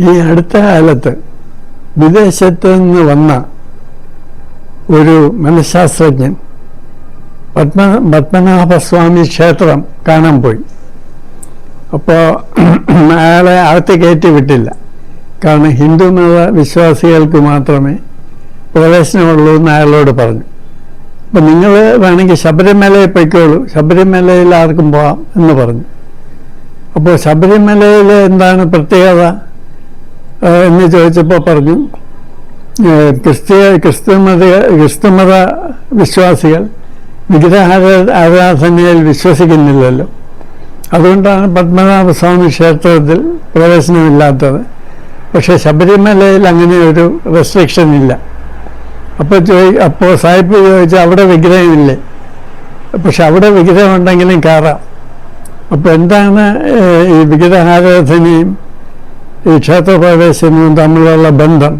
ഈ അടുത്ത കാലത്ത് വിദേശത്ത് നിന്ന് വന്ന ഒരു മനഃശാസ്ത്രജ്ഞൻ പത്മനാഭസ്വാമി ക്ഷേത്രം കാണാൻ പോയി. അപ്പോൾ അയാളെ അകത്ത് കയറ്റി വിട്ടില്ല. കാരണം ഹിന്ദുമത വിശ്വാസികൾക്ക് മാത്രമേ പ്രവേശനമുള്ളൂ എന്ന് അയാളോട് പറഞ്ഞു. അപ്പം നിങ്ങൾ വേണമെങ്കിൽ ശബരിമലയിൽ പൊയ്ക്കോളൂ, ശബരിമലയിൽ ആർക്കും പോകാം എന്ന് പറഞ്ഞു. അപ്പോൾ ശബരിമലയിൽ എന്താണ് പ്രത്യേകത എന്ന് ചോദിച്ചപ്പോൾ പറഞ്ഞു, ക്രിസ്തുമത വിശ്വാസികൾ വിഗ്രഹ ആരാധനയിൽ വിശ്വസിക്കുന്നില്ലല്ലോ, അതുകൊണ്ടാണ് പത്മനാഭസ്വാമി ക്ഷേത്രത്തിൽ പ്രവേശനമില്ലാത്തത്. പക്ഷേ ശബരിമലയിൽ അങ്ങനെ ഒരു റെസ്ട്രിക്ഷൻ ഇല്ല. അപ്പോൾ സാഹിബ് ചോദിച്ചാൽ അവിടെ വിഗ്രഹമില്ലേ? പക്ഷെ അവിടെ വിഗ്രഹം ഉണ്ടെങ്കിലും കയറാം. അപ്പോൾ എന്താണ് ഈ വിഗ്രഹാരാധനയും ഈ ക്ഷേത്രപ്രവേശനവും തമ്മിലുള്ള ബന്ധം?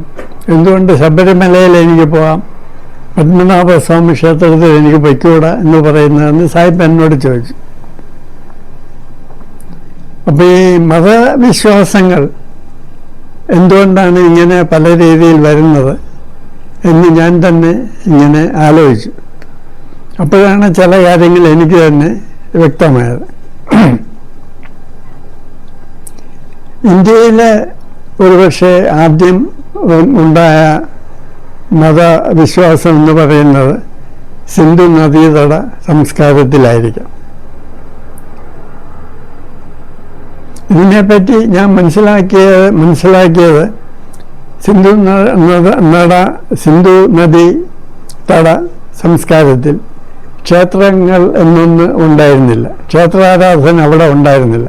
എന്തുകൊണ്ട് ശബരിമലയിൽ എനിക്ക് പോകാം, പത്മനാഭസ്വാമി ക്ഷേത്രത്തിൽ എനിക്ക് പൊയ്ക്കൂടാ എന്ന് പറയുന്നതെന്ന് സാഹിബ് എന്നോട് ചോദിച്ചു. അപ്പോൾ ഈ മതവിശ്വാസങ്ങൾ എന്തുകൊണ്ടാണ് ഇങ്ങനെ പല രീതിയിൽ വരുന്നത് എന്ന് ഞാൻ തന്നെ ഇങ്ങനെ ആലോചിച്ചു. അപ്പോഴാണ് ചില കാര്യങ്ങൾ എനിക്ക് തന്നെ വ്യക്തമായത്. ഇന്ത്യയിലെ ഒരുപക്ഷെ ആദ്യം ഉണ്ടായ മതവിശ്വാസം എന്ന് പറയുന്നത് സിന്ധു നദീതട സംസ്കാരത്തിലായിരിക്കാം. ഇതിനെപ്പറ്റി ഞാൻ മനസ്സിലാക്കിയത് സിന്ധു നദീ തട സംസ്കാരത്തിൽ ക്ഷേത്രങ്ങൾ എന്നൊന്ന് ഉണ്ടായിരുന്നില്ല, ക്ഷേത്രാരാധന അവിടെ ഉണ്ടായിരുന്നില്ല.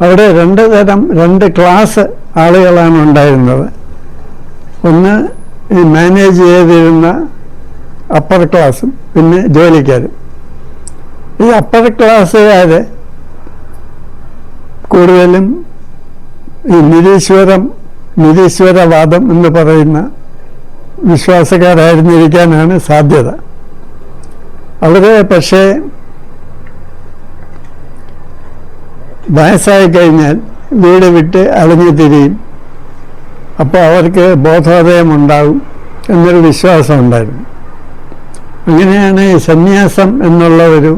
അവിടെ രണ്ട് ക്ലാസ് ആളുകളാണ് ഉണ്ടായിരുന്നത്. ഒന്ന് ഈ മാനേജ് ചെയ്തിരുന്ന അപ്പർ ക്ലാസ്സും പിന്നെ ജോലിക്കാരും. ഈ അപ്പർ ക്ലാസ്സുകാർ കൂടുതലും ഈ നിരീശ്വരവാദം എന്ന് പറയുന്ന വിശ്വാസക്കാരായിരുന്നിരിക്കാനാണ് സാധ്യത. അവർ പക്ഷേ വയസ്സായി കഴിഞ്ഞാൽ വീട് വിട്ട് അലഞ്ഞു തിരിയും. അപ്പോൾ അവർക്ക് ബോധോദയം ഉണ്ടാകും എന്നൊരു വിശ്വാസം ഉണ്ടായിരുന്നു. അങ്ങനെയാണ് ഈ സന്യാസം എന്നുള്ള ഒരു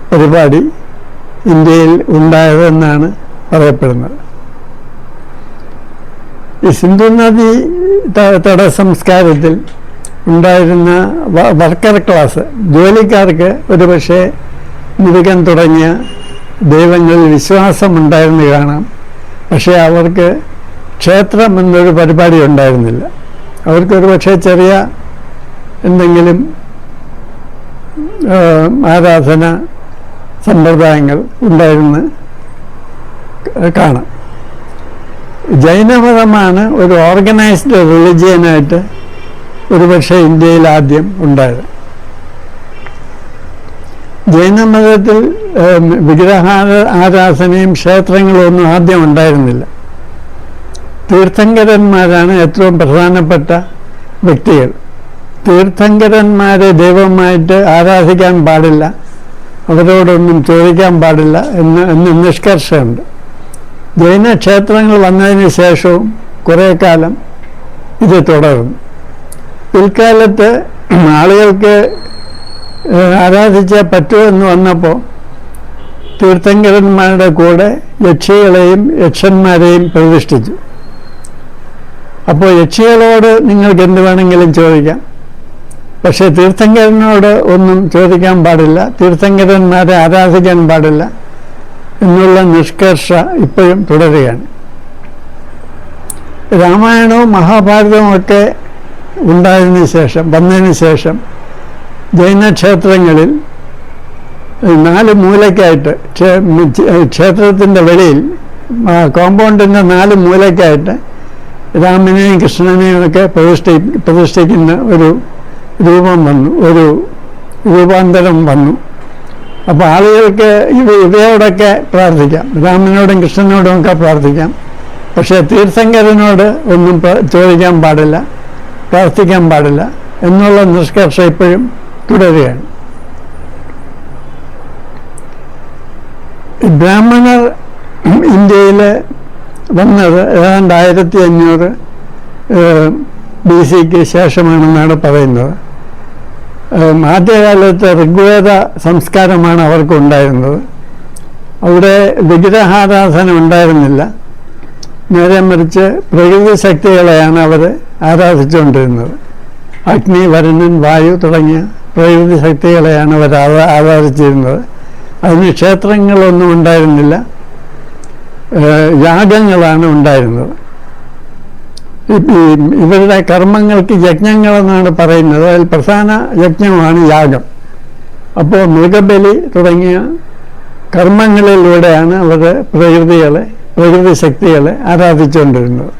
പരിപാടി ഇന്ത്യയിൽ ഉണ്ടായതെന്നാണ് പറയപ്പെടുന്നത്. ഈ സിന്ധു നദി തട സംസ്കാരത്തിൽ ഉണ്ടായിരുന്ന വർക്കർ ക്ലാസ് ജോലിക്കാർക്ക് ഒരുപക്ഷെ മുരുകൻ തുടങ്ങിയ ദൈവങ്ങളിൽ വിശ്വാസമുണ്ടായിരുന്നു കാണാം. പക്ഷേ അവർക്ക് ക്ഷേത്രം എന്നൊരു പരിപാടി ഉണ്ടായിരുന്നില്ല. അവർക്കൊരു പക്ഷേ ചെറിയ എന്തെങ്കിലും ആരാധന സമ്പ്രദായങ്ങൾ ഉണ്ടായിരുന്ന് കാണാം. ജൈനമതമാണ് ഒരു ഓർഗനൈസ്ഡ് റിലിജിയനായിട്ട് ഒരുപക്ഷെ ഇന്ത്യയിൽ ആദ്യം ഉണ്ടായത്. ജൈനമതത്തിൽ വിഗ്രഹ ആരാധനയും ക്ഷേത്രങ്ങളും ഒന്നും ആദ്യം ഉണ്ടായിരുന്നില്ല. തീർത്ഥങ്കരന്മാരാണ് ഏറ്റവും പ്രധാനപ്പെട്ട വ്യക്തികൾ. തീർത്ഥങ്കരന്മാരെ ദൈവമായിട്ട് ആരാധിക്കാൻ പാടില്ല, അവരോടൊന്നും ചോദിക്കാൻ പാടില്ല എന്ന് നിഷ്കർഷമുണ്ട്. ജൈന ക്ഷേത്രങ്ങൾ വന്നതിന് ശേഷവും കുറേ കാലം ഇത് തുടർന്നു. പിൽക്കാലത്ത് ആളുകൾക്ക് ആരാധിച്ചേ പറ്റുമെന്ന് വന്നപ്പോൾ തീർത്ഥങ്കരന്മാരുടെ കൂടെ യക്ഷികളെയും യക്ഷന്മാരെയും പ്രതിഷ്ഠിച്ചു. അപ്പോൾ യക്ഷികളോട് നിങ്ങൾക്ക് എന്ത് വേണമെങ്കിലും ചോദിക്കാം, പക്ഷേ തീർത്ഥങ്കരനോട് ഒന്നും ചോദിക്കാൻ പാടില്ല, തീർത്ഥങ്കരന്മാരെ ആരാധിക്കാൻ പാടില്ല എന്നുള്ള നിഷ്കർഷ ഇപ്പോഴും തുടരുകയാണ്. രാമായണവും മഹാഭാരതവും ഒക്കെ വന്നതിന് ശേഷം ജൈനക്ഷേത്രങ്ങളിൽ 4 മൂലയ്ക്കായിട്ട് ക്ഷേത്രത്തിൻ്റെ വെളിയിൽ കോമ്പൗണ്ടിൻ്റെ 4 മൂലയ്ക്കായിട്ട് രാമനെയും കൃഷ്ണനെയും ഒക്കെ പ്രതിഷ്ഠിക്കുന്ന ഒരു രൂപം വന്നു, ഒരു രൂപാന്തരം വന്നു. അപ്പോൾ ആളുകൾക്ക് ഇവയോടൊക്കെ പ്രാർത്ഥിക്കാം, രാമനോടും കൃഷ്ണനോടും ഒക്കെ പ്രാർത്ഥിക്കാം. പക്ഷേ തീർത്ഥങ്കരനോട് ഒന്നും ചോദിക്കാൻ പാടില്ല, പ്രാർത്ഥിക്കാൻ പാടില്ല എന്നുള്ള നിഷ്കർഷ ഇപ്പോഴും തുടരുകയാണ്. ബ്രാഹ്മണർ ഇന്ത്യയിൽ വന്നത് ഏതാണ്ട് 1500 BC ശേഷമാണെന്നാണ് പറയുന്നത്. ആദ്യകാലത്ത് ഋഗ്വേദ സംസ്കാരമാണ് അവർക്കുണ്ടായിരുന്നത്. അവിടെ വിഗ്രഹാരാധന ഉണ്ടായിരുന്നില്ല. നേരെ മറിച്ച് പ്രകൃതി ശക്തികളെയാണ് അവർ ആരാധിച്ചുകൊണ്ടിരുന്നത്. അഗ്നി, വരുണൻ, വായു തുടങ്ങിയ പ്രകൃതി ശക്തികളെയാണ് അവർ ആരാധിച്ചിരുന്നത്. അതിന് ക്ഷേത്രങ്ങളൊന്നും ഉണ്ടായിരുന്നില്ല, യാഗങ്ങളാണ് ഉണ്ടായിരുന്നത്. ഇവരുടെ കർമ്മങ്ങൾക്ക് യജ്ഞങ്ങളെന്നാണ് പറയുന്നത്. അതിൽ പ്രധാന യജ്ഞമാണ് യാഗം. അപ്പോൾ മൃഗബലി തുടങ്ങിയ കർമ്മങ്ങളിലൂടെയാണ് അവർ പ്രകൃതി ശക്തികളെ ആരാധിച്ചുകൊണ്ടിരുന്നത്.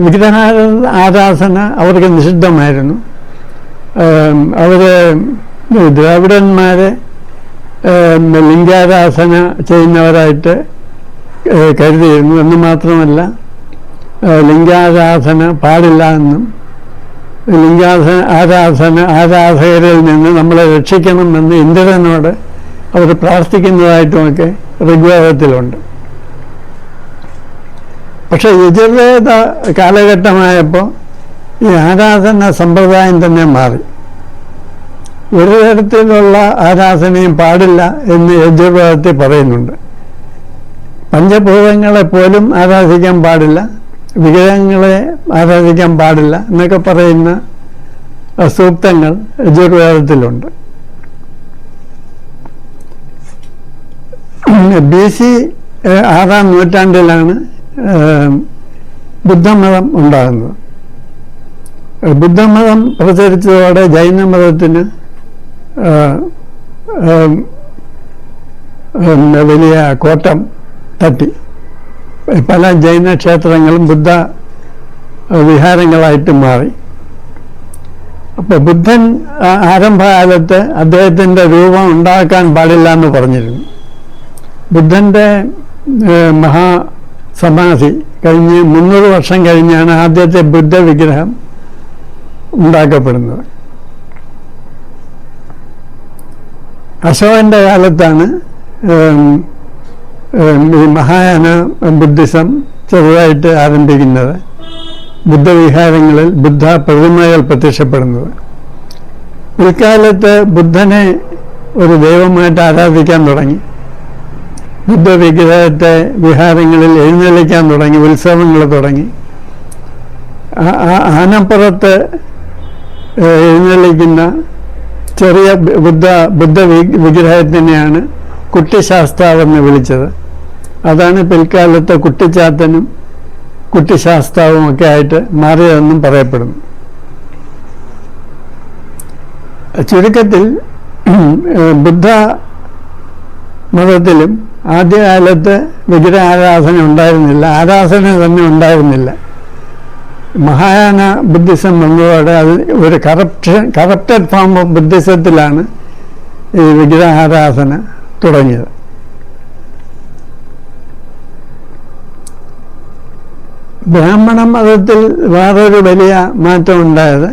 വിഗ്രഹ ആരാധന അവർക്ക് നിഷിദ്ധമായിരുന്നു. അവർ ദ്രാവിഡന്മാരെ ലിംഗാരാധന ചെയ്യുന്നവരായിട്ട് കരുതിയിരുന്നു. എന്ന് മാത്രമല്ല, ലിംഗാരാധന പാടില്ല എന്നും ആരാധകരിൽ നിന്ന് നമ്മളെ രക്ഷിക്കണമെന്ന് ഇന്ദ്രനോട് അവർ പ്രാർത്ഥിക്കുന്നതായിട്ടുമൊക്കെ ഋഗ്വേദത്തിലുണ്ട്. പക്ഷെ യജുർവേദ കാലഘട്ടമായപ്പോൾ ഈ ആരാധന സമ്പ്രദായം തന്നെ മാറി. ഒരു തരത്തിലുള്ള ആരാധനയും പാടില്ല എന്ന് യജുർവേദത്തിൽ പറയുന്നുണ്ട്. പഞ്ചഭൂതങ്ങളെ പോലും ആരാധിക്കാൻ പാടില്ല, വിഗ്രഹങ്ങളെ ആരാധിക്കാൻ പാടില്ല എന്നൊക്കെ പറയുന്ന സൂക്തങ്ങൾ യജുർവേദത്തിലുണ്ട്. BC 6-ാം നൂറ്റാണ്ടിലാണ് ബുദ്ധമതം ഉണ്ടാകുന്നത്. ബുദ്ധമതം പ്രചരിച്ചതോടെ ജൈനമതത്തിന് വലിയ കോട്ടം തട്ടി. പല ജൈന ക്ഷേത്രങ്ങളും ബുദ്ധ വിഹാരങ്ങളായിട്ട് മാറി. അപ്പോൾ ബുദ്ധൻ ആരംഭകാലത്ത് അദ്ദേഹത്തിൻ്റെ രൂപം ഉണ്ടാക്കാൻ പാടില്ല എന്ന് പറഞ്ഞിരുന്നു. ബുദ്ധൻ്റെ മഹാസമാധി കഴിഞ്ഞ് 300 വർഷം കഴിഞ്ഞാണ് ആദ്യത്തെ ബുദ്ധ വിഗ്രഹം ഉണ്ടാക്കപ്പെടുന്നത്. അശോകൻ്റെ കാലത്താണ് ഈ മഹായാന ബുദ്ധിസം ചെറുതായിട്ട് ആരംഭിക്കുന്നത്. ബുദ്ധവിഹാരങ്ങളിൽ ബുദ്ധ പ്രതിമകൾ പ്രത്യക്ഷപ്പെടുന്നത്. പിൽക്കാലത്ത് ബുദ്ധനെ ഒരു ദൈവമായിട്ട് ആരാധിക്കാൻ തുടങ്ങി. ബുദ്ധ വിഗ്രഹത്തെ വിഹാരങ്ങളിൽ എഴുന്നള്ളിക്കാൻ തുടങ്ങി, ഉത്സവങ്ങൾ തുടങ്ങി. ആനപ്പുറത്ത് എഴുന്നള്ളിക്കുന്ന ചെറിയ ബുദ്ധ വിഗ്രഹത്തിനെയാണ് കുട്ടിശാസ്താവെന്ന് വിളിച്ചത്. അതാണ് പിൽക്കാലത്ത് കുട്ടിച്ചാത്തനും കുട്ടിശാസ്താവും ഒക്കെ ആയിട്ട് മാറിയതെന്നും പറയപ്പെടുന്നു. ചുരുക്കത്തിൽ ബുദ്ധ മതത്തിലും ആദ്യകാലത്ത് വിഗ്രഹാരാധന ഉണ്ടായിരുന്നില്ല, ആരാധന തന്നെ ഉണ്ടായിരുന്നില്ല. മഹായാന ബുദ്ധിസം വന്നതോടെ അത് ഒരു കറപ്റ്റഡ് ഫോം ഓഫ് ബുദ്ധിസത്തിലാണ് ഈ വിഗ്രഹാരാധന തുടങ്ങിയത്. ബ്രാഹ്മണ മതത്തിൽ വേറൊരു വലിയ മാറ്റം ഉണ്ടായത്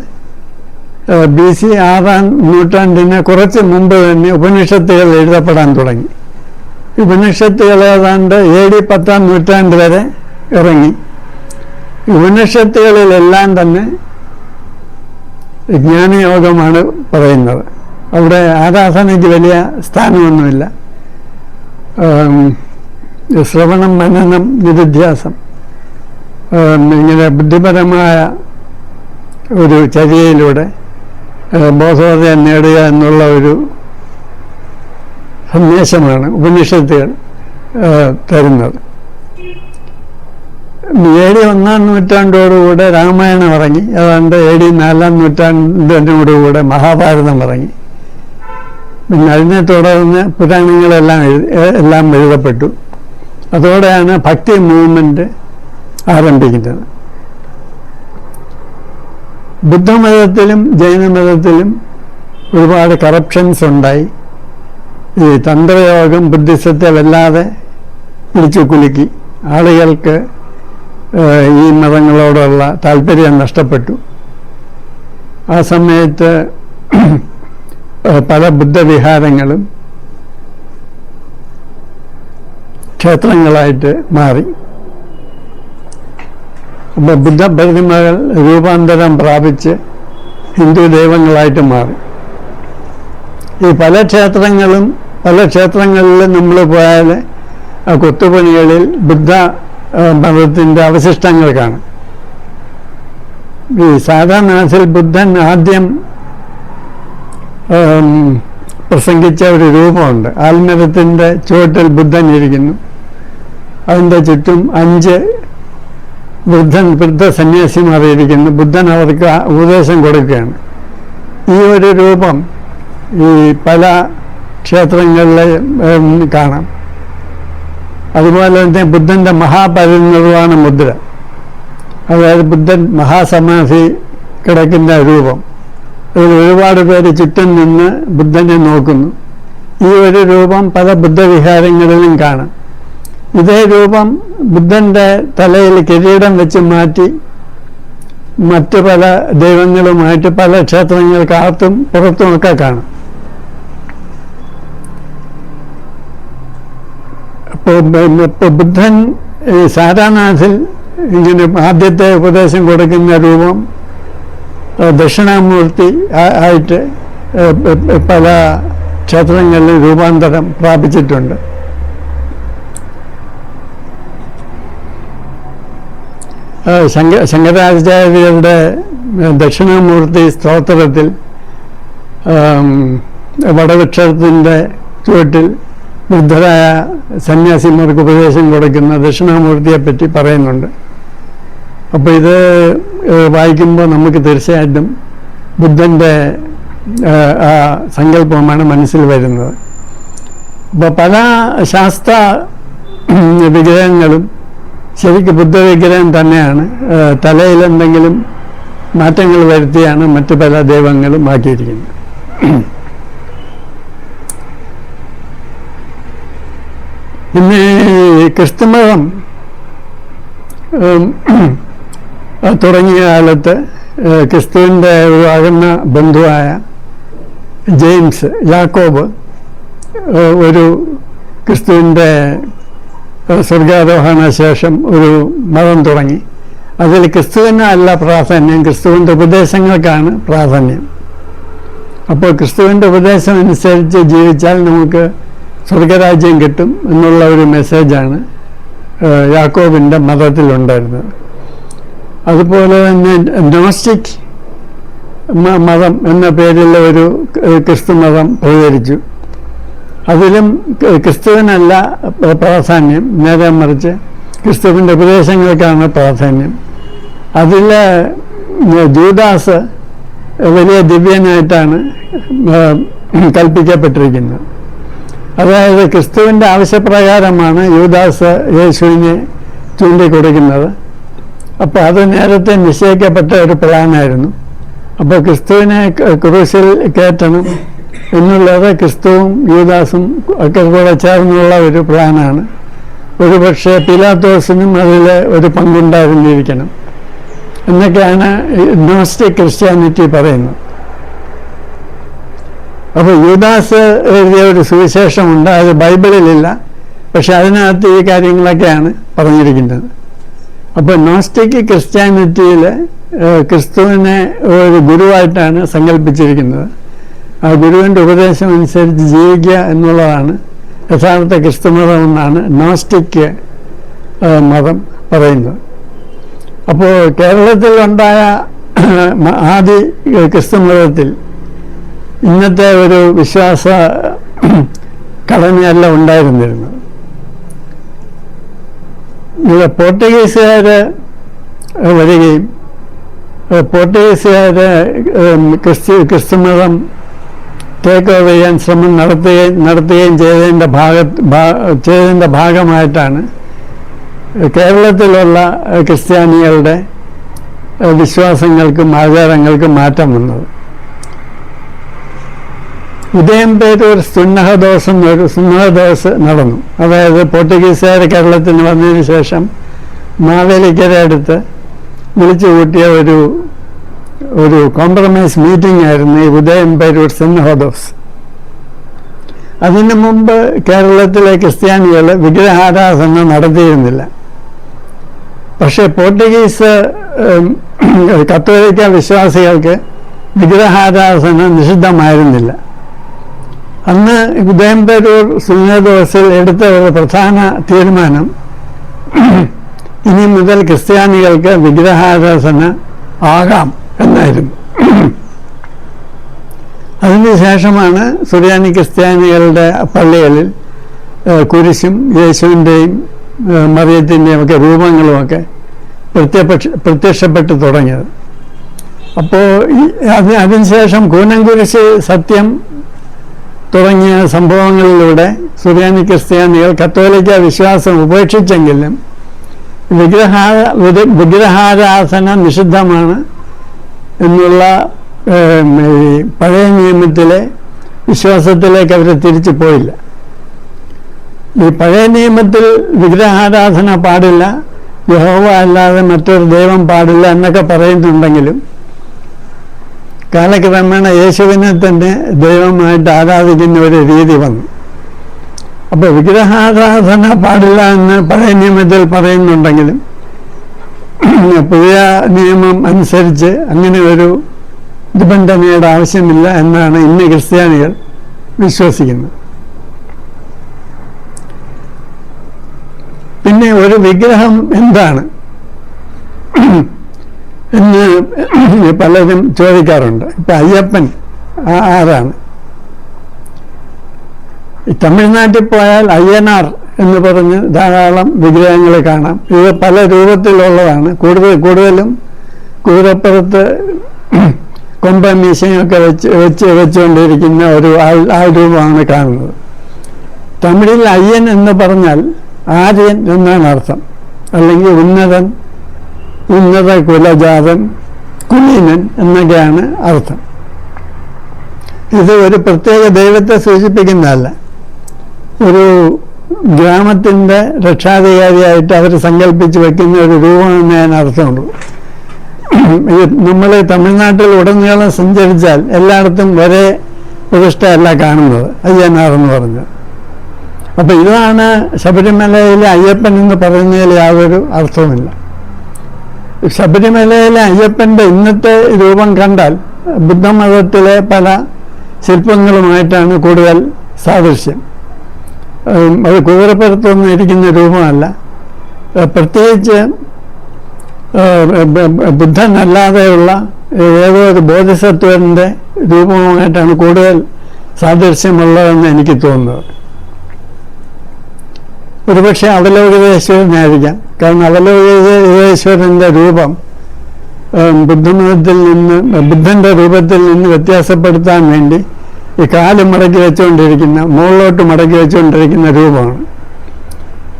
BC 6-ാം നൂറ്റാണ്ടിന് കുറച്ച് മുമ്പ് തന്നെ ഉപനിഷത്തുകൾ എഴുതപ്പെടാൻ തുടങ്ങി. ഉപനിഷത്തുകൾ ഏതാണ്ട് AD 10-ാം നൂറ്റാണ്ട് വരെ ഇറങ്ങി. ഉപനിഷത്തുകളിലെല്ലാം തന്നെ ജ്ഞാനയോഗമാണ് പറയുന്നത്. അവിടെ ആരാധനയ്ക്ക് വലിയ സ്ഥാനമൊന്നുമില്ല. ശ്രവണം, മനനം, നിരുധ്യാസം, ഇങ്ങനെ ബുദ്ധിപരമായ ഒരു ചര്യയിലൂടെ ബോധോദയം നേടുക എന്നുള്ള ഒരു സന്ദേശമാണ് ഉപനിഷത്തുകൾ തരുന്നത്. AD 1-ാം നൂറ്റാണ്ടോടുകൂടെ രാമായണം ഇറങ്ങി. ഏതാണ്ട് AD 4-ാം നൂറ്റാണ്ടിനോടുകൂടെ മഹാഭാരതം ഇറങ്ങി. പിന്നെ അതിനെ തുടർന്ന് പുരാണങ്ങളെല്ലാം എഴുതപ്പെട്ടു. അതോടെയാണ് ഭക്തി മൂവ്മെൻറ്റ് ആരംഭിക്കുന്നത്. ബുദ്ധമതത്തിലും ജൈനമതത്തിലും ഒരുപാട് കറപ്ഷൻസ് ഉണ്ടായി. ഈ തന്ത്രയോഗം ബുദ്ധിസത്തെ വല്ലാതെ പിടിച്ചു കുലുക്കി. ആളുകൾക്ക് ഈ മതങ്ങളോടുള്ള താല്പര്യം നഷ്ടപ്പെട്ടു. ആ സമയത്ത് പല ബുദ്ധവിഹാരങ്ങളും ക്ഷേത്രങ്ങളായിട്ട് മാറി. അപ്പോൾ ബുദ്ധപ്രതിമകൾ രൂപാന്തരം പ്രാപിച്ച് ഹിന്ദു ദൈവങ്ങളായിട്ട് മാറി. ഈ പല ക്ഷേത്രങ്ങളിലും നമ്മൾ പോയാൽ ആ കൊത്തുപണികളിൽ ബുദ്ധ മതത്തിൻ്റെ അവശിഷ്ടങ്ങൾ കാണും. ഈ സാധാരണത്തിൽ ബുദ്ധൻ ആദ്യം പ്രസംഗിച്ച ഒരു രൂപമുണ്ട്. ആൽമരത്തിൻ്റെ ചുവട്ടിൽ ബുദ്ധൻ ഇരിക്കുന്നു, അതിൻ്റെ ചുറ്റും 5 വൃദ്ധ സന്യാസിമാർ ഇരിക്കുന്നു. ബുദ്ധൻ അവർക്ക് ഉപദേശം കൊടുക്കുകയാണ്. ഈ ഒരു രൂപം ഈ പല ക്ഷേത്രങ്ങളിൽ കാണാം. അതുപോലെ തന്നെ ബുദ്ധൻ്റെ മഹാപരിനിർവാണ മുദ്ര, അതായത് ബുദ്ധൻ മഹാസമാധി കിടക്കുന്ന രൂപം, അതിൽ ഒരുപാട് പേര് ചുറ്റും നിന്ന് ബുദ്ധനെ നോക്കുന്നു. ഈ ഒരു രൂപം പല ബുദ്ധവിഹാരങ്ങളിലും കാണാം. ഇതേ രൂപം ബുദ്ധൻ്റെ തലയിൽ കിരീടം വെച്ച് മാറ്റി മറ്റ് പല ദൈവങ്ങളുമായിട്ട് പല ക്ഷേത്രങ്ങൾക്കകത്തും പുറത്തുമൊക്കെ കാണാം. അപ്പോൾ ബുദ്ധൻ സാരാനാഥിൽ ഇങ്ങനെ ആദ്യത്തെ ഉപദേശം കൊടുക്കുന്ന രൂപം ദക്ഷിണാമൂർത്തി ആയിട്ട് പല ക്ഷേത്രങ്ങളിലും രൂപാന്തരം പ്രാപിച്ചിട്ടുണ്ട്. ശങ്കരാചാര്യരുടെ ദക്ഷിണാമൂർത്തി സ്തോത്രത്തിൽ വടവൃക്ഷത്തിൻ്റെ ചുവട്ടിൽ വൃദ്ധരായ സന്യാസിമാർക്ക് ഉപദേശം കൊടുക്കുന്ന ദക്ഷിണാമൂർത്തിയെ പറ്റി പറയുന്നുണ്ട്. അപ്പോൾ ഇത് വായിക്കുമ്പോൾ നമുക്ക് തീർച്ചയായിട്ടും ബുദ്ധൻ്റെ ആ സങ്കല്പമാണ് മനസ്സിൽ വരുന്നത്. അപ്പോൾ പല ശാസ്ത്ര വിഗ്രഹങ്ങളും ശരിക്കും ബുദ്ധവിഗ്രഹം തന്നെയാണ്. തലയിൽ എന്തെങ്കിലും മാറ്റങ്ങൾ വരുത്തിയാണ് മറ്റു പല ദൈവങ്ങളും ആക്കിയിരിക്കുന്നത്. പിന്നെ ക്രിസ്തുമതം തുടങ്ങിയ കാലത്ത് ക്രിസ്തുവിൻ്റെ ഒരു അകന്ന ബന്ധുവായ യാക്കോബ് ഒരു ക്രിസ്തുവിൻ്റെ സ്വർഗാരോഹണ ശേഷം ഒരു മതം തുടങ്ങി. അതിൽ ക്രിസ്തുവിനല്ല പ്രാധാന്യം, ക്രിസ്തുവിൻ്റെ ഉപദേശങ്ങൾക്കാണ് പ്രാധാന്യം. അപ്പോൾ ക്രിസ്തുവിൻ്റെ ഉപദേശം അനുസരിച്ച് ജീവിച്ചാൽ നമുക്ക് സ്വർഗരാജ്യം കിട്ടും എന്നുള്ള ഒരു മെസ്സേജാണ് യാക്കോബിൻ്റെ മതത്തിലുണ്ടായിരുന്നത്. അതുപോലെ തന്നെ നോസ്റ്റിക് മതം എന്ന പേരിലുള്ള ഒരു ക്രിസ്തു മതം പ്രചരിച്ചു. അതിലും ക്രിസ്തുവിനല്ല പ്രാധാന്യം, നേരെ മറിച്ച് ക്രിസ്തുവിൻ്റെ ഉപദേശങ്ങൾക്കാണ് പ്രാധാന്യം. അതിൽ ജൂദാസ് വലിയ ദിവ്യനായിട്ടാണ് കൽപ്പിക്കപ്പെട്ടിരിക്കുന്നത്. അതായത് ക്രിസ്തുവിൻ്റെ ആവശ്യപ്രകാരമാണ് യൂദാസ് യേശുവിനെ ചൂണ്ടിക്കൊടുക്കുന്നത്. അപ്പോൾ അത് നേരത്തെ നിശ്ചയിക്കപ്പെട്ട ഒരു പ്ലാനായിരുന്നു. അപ്പോൾ ക്രിസ്തുവിനെ ക്രൂശിൽ കയറ്റണം എന്നുള്ളത് ക്രിസ്തുവും യൂദാസും ഒക്കെ കൂടെ ചേർന്നുള്ള ഒരു പ്ലാനാണ്. ഒരുപക്ഷെ പിലാത്തോസിനും അതിൽ ഒരു പങ്കുണ്ടായിരുന്നിരിക്കണം എന്നൊക്കെയാണ് നോസ്റ്റിക് ക്രിസ്ത്യാനിറ്റി പറയുന്നത്. അപ്പോൾ യൂദാസ് എഴുതിയ ഒരു സുവിശേഷമുണ്ട്, അത് ബൈബിളിലില്ല, പക്ഷെ അതിനകത്ത് ഈ കാര്യങ്ങളൊക്കെയാണ് പറഞ്ഞിരിക്കുന്നത്. അപ്പോൾ നോസ്റ്റിക് ക്രിസ്ത്യാനിറ്റിയിൽ ക്രിസ്തുവിനെ ഒരു ഗുരുവായിട്ടാണ് സങ്കല്പിച്ചിരിക്കുന്നത്. ആ ഗുരുവിൻ്റെ ഉപദേശം അനുസരിച്ച് ജീവിക്കുക എന്നുള്ളതാണ് യഥാർത്ഥ ക്രിസ്തുമതം എന്നാണ് നോസ്റ്റിക് മതം പറയുന്നത്. അപ്പോൾ കേരളത്തിലുണ്ടായ ആദി ക്രിസ്തുമതത്തിൽ ഇന്നത്തെ ഒരു വിശ്വാസ ഘടനയല്ല ഉണ്ടായിരുന്നിരുന്നത്. ഇവിടെ പോർട്ടുഗീസുകാർ വരികയും പോർട്ടുഗീസുകാർ ക്രിസ്തുമതം ടേക്ക് ഓവർ ചെയ്യാൻ ശ്രമം നടത്തുകയും ചെയ്തതിൻ്റെ ഭാഗമായിട്ടാണ് കേരളത്തിലുള്ള ക്രിസ്ത്യാനികളുടെ വിശ്വാസങ്ങൾക്കും ആചാരങ്ങൾക്കും മാറ്റം വന്നത്. ഉദയംപേരൂർ സുന്നഹദോസ് നടന്നു. അതായത് പോർട്ടുഗീസുകാർ കേരളത്തിന് വന്നതിന് ശേഷം മാവേലിക്കര അടുത്ത് വിളിച്ചു കൂട്ടിയ ഒരു കോംപ്രമൈസ് മീറ്റിംഗ് ആയിരുന്നു ഈ ഉദയംപേരൂർ സുന്നഹദോസ്. അതിനു മുമ്പ് കേരളത്തിലെ ക്രിസ്ത്യാനികൾ വിഗ്രഹാരാധന നടത്തിയിരുന്നില്ല. പക്ഷേ പോർട്ടുഗീസ് കത്തോലിക്ക വിശ്വാസികൾക്ക് വിഗ്രഹാരാധന നിഷിദ്ധമായിരുന്നില്ല. അന്ന് ഉദയംപേരൂർ സുന്നതോസിൽ എടുത്ത ഒരു പ്രധാന തീരുമാനം ഇനി മുതൽ ക്രിസ്ത്യാനികൾക്ക് വിഗ്രഹാരാധന ആകാം എന്നായിരുന്നു. അതിനുശേഷമാണ് സുറിയാനി ക്രിസ്ത്യാനികളുടെ പള്ളികളിൽ കുരിശും യേശുവിൻ്റെയും മറിയത്തിൻ്റെയും ഒക്കെ രൂപങ്ങളുമൊക്കെ പ്രത്യക്ഷപ്പെട്ടു തുടങ്ങിയത്. അപ്പോൾ അതിനുശേഷം കൂനംകുരിശ് സത്യം തുടങ്ങിയ സംഭവങ്ങളിലൂടെ സുറിയാനി ക്രിസ്ത്യാനികൾ കത്തോലിക്ക വിശ്വാസം ഉപേക്ഷിച്ചെങ്കിലും വിഗ്രഹാരാധന നിഷിദ്ധമാണ് എന്നുള്ള പഴയ നിയമത്തിലെ വിശ്വാസത്തിലേക്ക് അവർ തിരിച്ചു പോയില്ല. ഈ പഴയ നിയമത്തിൽ വിഗ്രഹാരാധന പാടില്ല, യഹോവ അല്ലാതെ മറ്റൊരു ദൈവം പാടില്ല എന്നൊക്കെ പറയുന്നുണ്ടെങ്കിലും കാലക്രമേണ യേശുവിനെ തന്നെ ദൈവമായിട്ട് ആരാധിക്കുന്ന ഒരു രീതി വന്നു. അപ്പോൾ വിഗ്രഹാരാധന പാടില്ല എന്ന് പഴയ നിയമത്തിൽ പറയുന്നുണ്ടെങ്കിലും പുതിയ നിയമം അനുസരിച്ച് അങ്ങനെ ഒരു നിബന്ധനയുടെ ആവശ്യമില്ല എന്നാണ് ഇന്ന് ക്രിസ്ത്യാനികൾ വിശ്വസിക്കുന്നത്. പിന്നെ ഒരു വിഗ്രഹം എന്താണ് എന്ന് പലരും ചോദിക്കാറുണ്ട്. ഇപ്പം അയ്യപ്പൻ ആരാണ്? തമിഴ്നാട്ടിൽ പോയാൽ അയ്യനാർ എന്ന് പറഞ്ഞ് ധാരാളം വിഗ്രഹങ്ങൾ കാണാം. ഇത് പല രൂപത്തിലുള്ളതാണ്. കൂടുതലും കുതിരപ്പുറത്ത് കൊമ്പൻ മീശയൊക്കെ വെച്ചുകൊണ്ടിരിക്കുന്ന ഒരു ആൾ രൂപമാണ് കാണുന്നത്. തമിഴിൽ അയ്യൻ എന്ന് പറഞ്ഞാൽ ആര്യൻ എന്നാണ് അർത്ഥം, അല്ലെങ്കിൽ ഉന്നത കുലജാതൻ, കുലീനൻ എന്നൊക്കെയാണ് അർത്ഥം. ഇത് ഒരു പ്രത്യേക ദൈവത്തെ സൂചിപ്പിക്കുന്നതല്ല, ഒരു ഗ്രാമത്തിൻ്റെ രക്ഷാധികാരിയായിട്ട് അവർ സങ്കല്പിച്ച് വെക്കുന്ന ഒരു രൂപമെന്ന് ഞാൻ അർത്ഥമുള്ളൂ. നമ്മൾ തമിഴ്നാട്ടിൽ ഉടനീളം സഞ്ചരിച്ചാൽ എല്ലായിടത്തും ഒരേ പ്രതിഷ്ഠയല്ല കാണുന്നത്, അയ്യനാർ എന്ന് പറഞ്ഞത്. അപ്പം ഇതാണ് ശബരിമലയിലെ അയ്യപ്പൻ എന്ന് പറയുന്നതിൽ യാതൊരു അർത്ഥവുമില്ല. ശബരിമലയിലെ അയ്യപ്പൻ്റെ ഇന്നത്തെ രൂപം കണ്ടാൽ ബുദ്ധമതത്തിലെ പല ശില്പങ്ങളുമായിട്ടാണ് കൂടുതൽ സാദൃശ്യം. അത് കുതിരപ്പുറത്തൊന്നും ഇരിക്കുന്ന രൂപമല്ല. പ്രത്യേകിച്ച് ബുദ്ധനല്ലാതെയുള്ള ഏതോ ഒരു ബോധിസത്വൻ്റെ രൂപവുമായിട്ടാണ് കൂടുതൽ സാദൃശ്യമുള്ളതെന്ന് എനിക്ക് തോന്നുന്നത്. ഒരുപക്ഷെ അവലോകിതേശ്വരനായിരിക്കാം. കാരണം അവലോകിതേശ്വരൻ്റെ രൂപം ബുദ്ധൻ്റെ രൂപത്തിൽ നിന്ന് വ്യത്യാസപ്പെടുത്താൻ വേണ്ടി ഈ കാല് മടക്കി വെച്ചുകൊണ്ടിരിക്കുന്ന, മുകളിലോട്ട് മടക്കി വെച്ചുകൊണ്ടിരിക്കുന്ന രൂപമാണ്.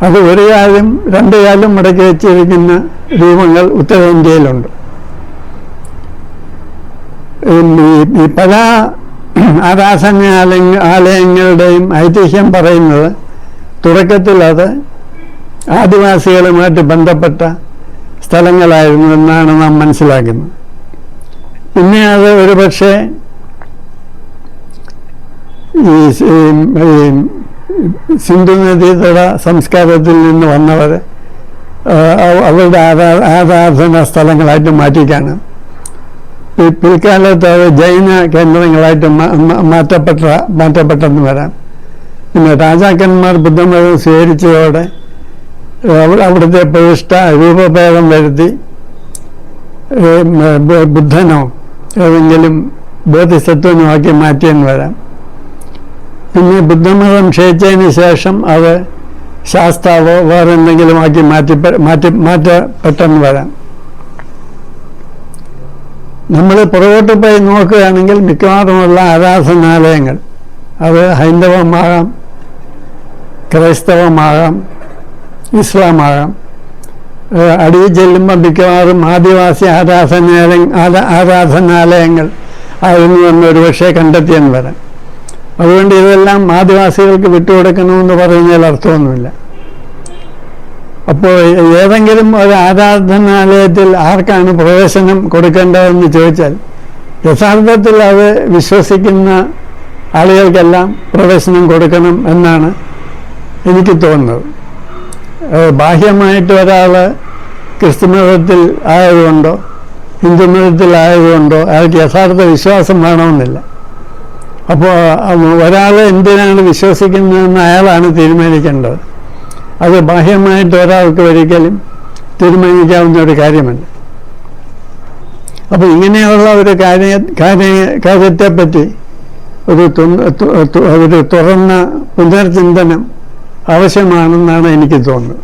അത് ഒരു കാലും രണ്ട് കാലും മടക്കി വെച്ചിരിക്കുന്ന രൂപങ്ങൾ ഉത്തരേന്ത്യയിലുണ്ട്. ഈ പല ആരാധനാലയങ്ങളുടെയും ഐതിഹ്യം പറയുന്നത് തുടക്കത്തിൽ അത് ആദിവാസികളുമായിട്ട് ബന്ധപ്പെട്ട സ്ഥലങ്ങളായിരുന്നു എന്നാണ് നാം മനസ്സിലാക്കുന്നത്. പിന്നെ അത് ഒരുപക്ഷെ ഈ സിന്ധു നദീതട സംസ്കാരത്തിൽ നിന്ന് വന്നവർ അവരുടെ ആരാധനാ സ്ഥലങ്ങളായിട്ട് മാറ്റിക്കാണ്. പിൽക്കാലത്ത് അത് ജൈന കേന്ദ്രങ്ങളായിട്ട് മാറ്റപ്പെട്ടെന്ന് വരാം. പിന്നെ രാജാക്കന്മാർ ബുദ്ധമതം സ്വീകരിച്ചതോടെ അവിടുത്തെ പ്രതിഷ്ഠ രൂപഭേദം വരുത്തി ബുദ്ധനോ ഏതെങ്കിലും ബോധിസത്വനോ ആക്കി മാറ്റിയെന്ന് വരാം. പിന്നെ ബുദ്ധമതം ക്ഷയിച്ചതിന് ശേഷം അത് ശാസ്താവോ വേറെ എന്തെങ്കിലും ആക്കി മാറ്റപ്പെട്ടെന്ന് വരാം. നമ്മൾ പുറകോട്ട് പോയി നോക്കുകയാണെങ്കിൽ മിക്കവാറുമുള്ള ആരാധനാലയങ്ങൾ അത് ഹൈന്ദവമാകാം, ക്രൈസ്തവമാകാം, ഇസ്ലാമാകാം. അടിയിൽ ചെല്ലുമ്പോൾ മിക്കവാറും ആദിവാസി ആരാധനാലയങ്ങൾ ആയിരുന്നു എന്ന് ഒരുപക്ഷെ കണ്ടെത്തിയെന്ന് വരാം. അതുകൊണ്ട് ഇതെല്ലാം ആദിവാസികൾക്ക് വിട്ടുകൊടുക്കണമെന്ന് പറയുന്നതിൽ അർത്ഥമൊന്നുമില്ല. അപ്പോൾ ഏതെങ്കിലും ഒരു ആരാധനാലയത്തിൽ ആർക്കാണ് പ്രവേശനം കൊടുക്കേണ്ടതെന്ന് ചോദിച്ചാൽ യഥാർത്ഥത്തിൽ അത് വിശ്വസിക്കുന്ന ആളുകൾക്കെല്ലാം പ്രവേശനം കൊടുക്കണം എന്നാണ് എനിക്ക് തോന്നുന്നത്. ബാഹ്യമായിട്ട് ഒരാൾ ക്രിസ്തുമതത്തിൽ ആയതുകൊണ്ടോ ഹിന്ദുമതത്തിലായതുകൊണ്ടോ അയാൾക്ക് യഥാർത്ഥ വിശ്വാസം വേണമെന്നില്ല. അപ്പോൾ ഒരാൾ എന്തിനാണ് വിശ്വസിക്കുന്നതെന്ന് അയാളാണ് തീരുമാനിക്കേണ്ടത്. അത് ബാഹ്യമായിട്ട് ഒരാൾക്ക് ഒരിക്കലും തീരുമാനിക്കാവുന്ന ഒരു കാര്യമല്ല. അപ്പോൾ ഇങ്ങനെയുള്ള ഒരു കാര്യത്തെപ്പറ്റി ഒരു തുറന്ന പുനർചിന്തനം ആവശ്യമാണെന്നാണ് എനിക്ക് തോന്നുന്നത്.